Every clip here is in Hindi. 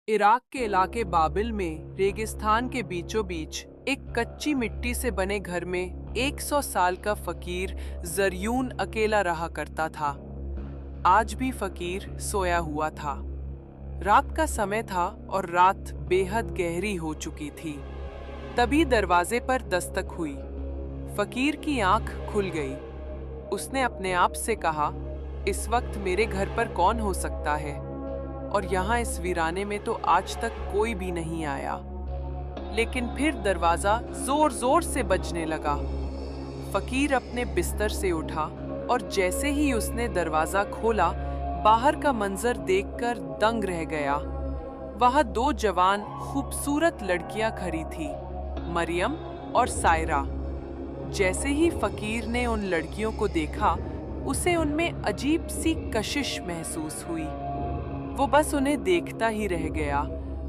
इराक के इलाके बाबिल में रेगिस्तान के बीचों बीच एक कच्ची मिट्टी से बने घर में 100 साल का फकीर जरयून अकेला रहा करता था। आज भी फकीर सोया हुआ था। रात का समय था और रात बेहद गहरी हो चुकी थी। तभी दरवाजे पर दस्तक हुई। फकीर की आंख खुल गई। उसने अपने आप से कहा, इस वक्त मेरे घर पर कौन हो सकता है? और यहाँ इस वीराने में तो आज तक कोई भी नहीं आया। लेकिन फिर दरवाजा जोर जोर से बजने लगा। फकीर अपने बिस्तर से उठा और जैसे ही उसने दरवाजा खोला, बाहर का मंजर देखकर दंग रह गया। वहां दो जवान खूबसूरत लड़कियां खड़ी थी, मरियम और सायरा। जैसे ही फकीर ने उन लड़कियों को देखा, उसे उनमें अजीब सी कशिश महसूस हुई। वो बस उन्हें देखता ही रह गया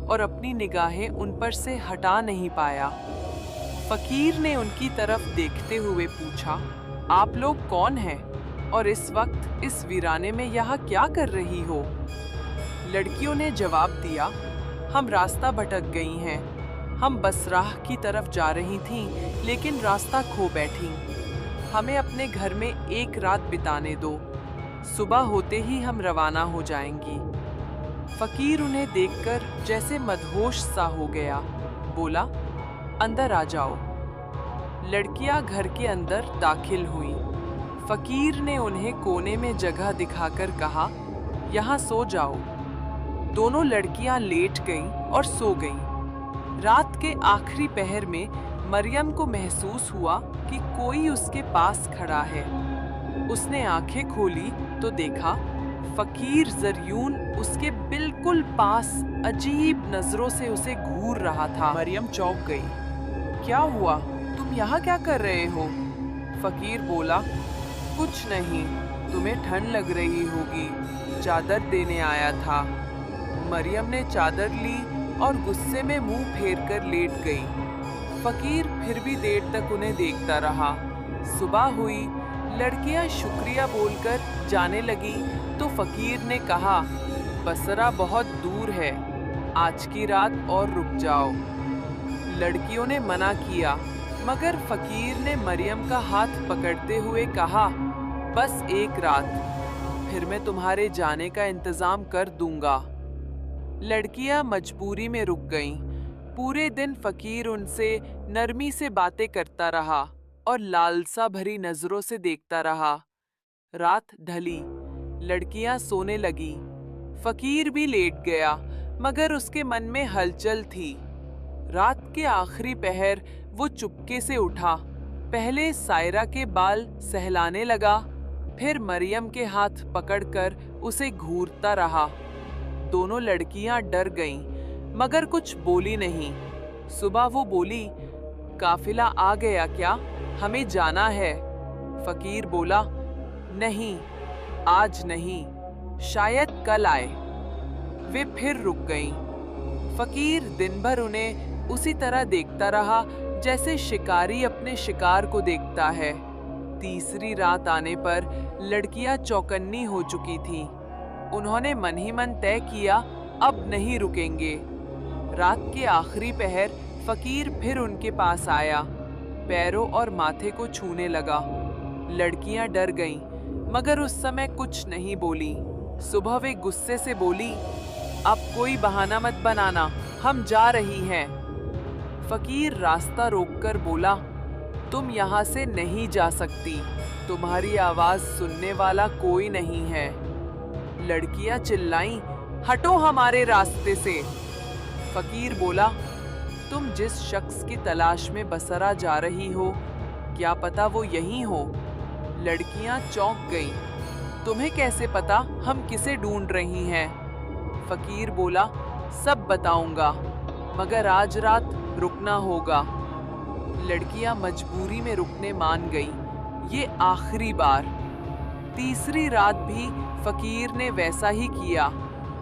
और अपनी निगाहें उन पर से हटा नहीं पाया। फकीर ने उनकी तरफ देखते हुए पूछा, आप लोग कौन हैं और इस वक्त इस वीराने में यहाँ क्या कर रही हो? लड़कियों ने जवाब दिया, हम रास्ता भटक गई हैं। हम बसराह की तरफ जा रही थीं, लेकिन रास्ता खो बैठी। हमें अपने घर में एक रात बिताने दो। सुबह होते ही हम रवाना हो जाएंगी। फकीर उन्हें देखकर जैसे मदहोश सा हो गया। बोला, अंदर आ जाओ। लड़कियां घर के अंदर दाखिल हुई। फकीर ने उन्हें कोने में जगह दिखाकर कहा, यहाँ सो जाओ। दोनों लड़कियां लेट गईं और सो गईं। रात के आखिरी पहर में मरियम को महसूस हुआ कि कोई उसके पास खड़ा है। उसने आंखें खोली तो देखा फकीर जरयून उसके बिल्कुल पास अजीब नजरों से उसे घूर रहा था। मरियम चौंक गई। क्या हुआ? तुम यहाँ क्या कर रहे हो? फकीर बोला, कुछ नहीं, तुम्हें ठंड लग रही होगी, चादर देने आया था। मरियम ने चादर ली और गुस्से में मुंह फेर कर लेट गई। फकीर फिर भी देर तक उन्हें देखता रहा। सुबह हुई। लड़कियां शुक्रिया बोलकर जाने लगी तो फकीर ने कहा, बसरा बहुत दूर है, आज की रात और रुक जाओ। लड़कियों ने मना किया, मगर फकीर ने मरियम का हाथ पकड़ते हुए कहा, बस एक रात, फिर मैं तुम्हारे जाने का इंतजाम कर दूंगा। लड़कियां मजबूरी में रुक गईं। पूरे दिन फकीर उनसे नरमी से बातें करता रहा और लालसा भरी नजरों से देखता रहा। रात ढली। लड़कियां सोने लगी। फकीर भी लेट गया, मगर उसके मन में हलचल थी। रात के आखिरी पहर वो चुपके से उठा। पहले सायरा के बाल सहलाने लगा, फिर मरियम के हाथ पकड़कर उसे घूरता रहा। दोनों लड़कियां डर गईं, मगर कुछ बोली नहीं। सुबह वो बोली, काफिला आ गया क्या? हमें जाना है। फकीर बोला, नहीं, आज नहीं, शायद कल आए। वे फिर रुक गईं। फकीर दिन भर उन्हें उसी तरह देखता रहा जैसे शिकारी अपने शिकार को देखता है। तीसरी रात आने पर लड़कियां चौकन्नी हो चुकी थीं। उन्होंने मन ही मन तय किया, अब नहीं रुकेंगे। रात के आखिरी पहर फकीर फिर उनके पास आया, पैरों और माथे को छूने लगा। लड़कियां डर गईं, मगर उस समय कुछ नहीं बोली। सुबह वे गुस्से से बोली, अब कोई बहाना मत बनाना, हम जा रही हैं। फकीर रास्ता रोककर बोला, तुम यहाँ से नहीं जा सकती, तुम्हारी आवाज सुनने वाला कोई नहीं है। लड़कियां चिल्लाईं, हटो हमारे रास्ते से। फकीर बोला, तुम जिस शख्स की तलाश में बसरा जा रही हो, क्या पता वो यहीं हो? लड़कियां चौंक गईं। तुम्हें कैसे पता हम किसे ढूंढ रही हैं? फकीर बोला, सब बताऊंगा, मगर आज रात रुकना होगा। लड़कियां मजबूरी में रुकने मान गईं। ये आखिरी बार। तीसरी रात भी फकीर ने वैसा ही किया।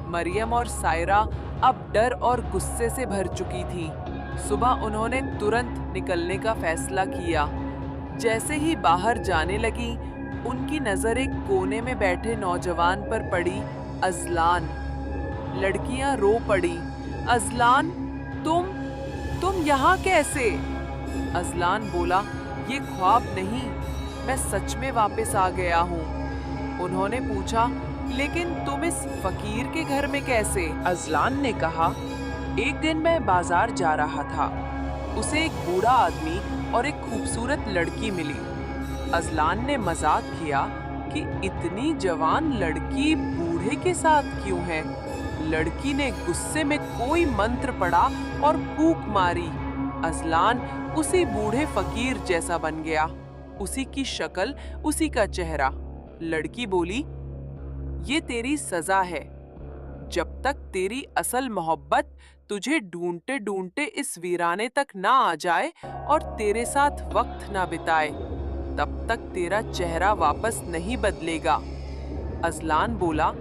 मरियम और सायरा अब डर और गुस्से से भर चुकी थीं। सुबह उन्होंने तुरंत निकलने का फैसला किया। जैसे ही बाहर जाने लगी, उनकी नजर एक कोने में बैठे नौजवान पर पड़ी, अजलान। लड़कियां रो पड़ी, अजलान, तुम यहाँ कैसे? अजलान बोला, ये ख्वाब नहीं, मैं सच में वापस आ गया हूँ। उन्होंने पूछा, लेकिन तुम इस फकीर के घर में कैसे? अजलान ने कहा, एक दिन मैं बाजार जा रहा था। उसे एक बूढ़ा आदमी और एक खूबसूरत लड़की मिली। अजलान ने मजाक किया कि इतनी जवान लड़की बूढ़े के साथ क्यों है? लड़की ने गुस्से में कोई मंत्र पढ़ा और फूंक मारी। अजलान उसी बूढ़े फकीर जैसा बन गया, उसी की शक्ल, उसी का चेहरा। लड़की बोली, ये तेरी सजा है। जब तक तेरी असल मोहब्बत तुझे ढूंढते ढूंढते इस वीराने तक ना आ जाए और तेरे साथ वक्त ना बिताए, तब तक तेरा चेहरा वापस नहीं बदलेगा। अजलान बोला,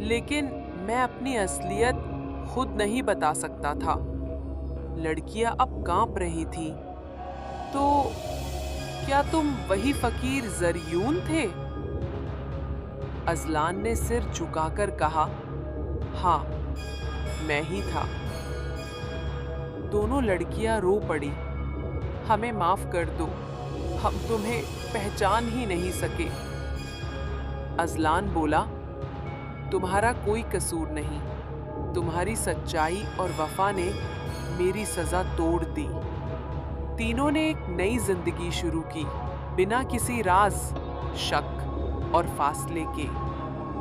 लेकिन मैं अपनी असलियत खुद नहीं बता सकता था। लड़कियां अब कांप रही थी। तो क्या तुम वही फकीर जरयून थे? अजलान ने सिर झुकाकर कहा, हाँ, मैं ही था। दोनों लड़कियां रो पड़ी। हमें माफ कर दो, हम तुम्हें पहचान ही नहीं सके। अजलान बोला, तुम्हारा कोई कसूर नहीं। तुम्हारी सच्चाई और वफा ने मेरी सजा तोड़ दी। तीनों ने एक नई जिंदगी शुरू की, बिना किसी राज, शक और फासले के।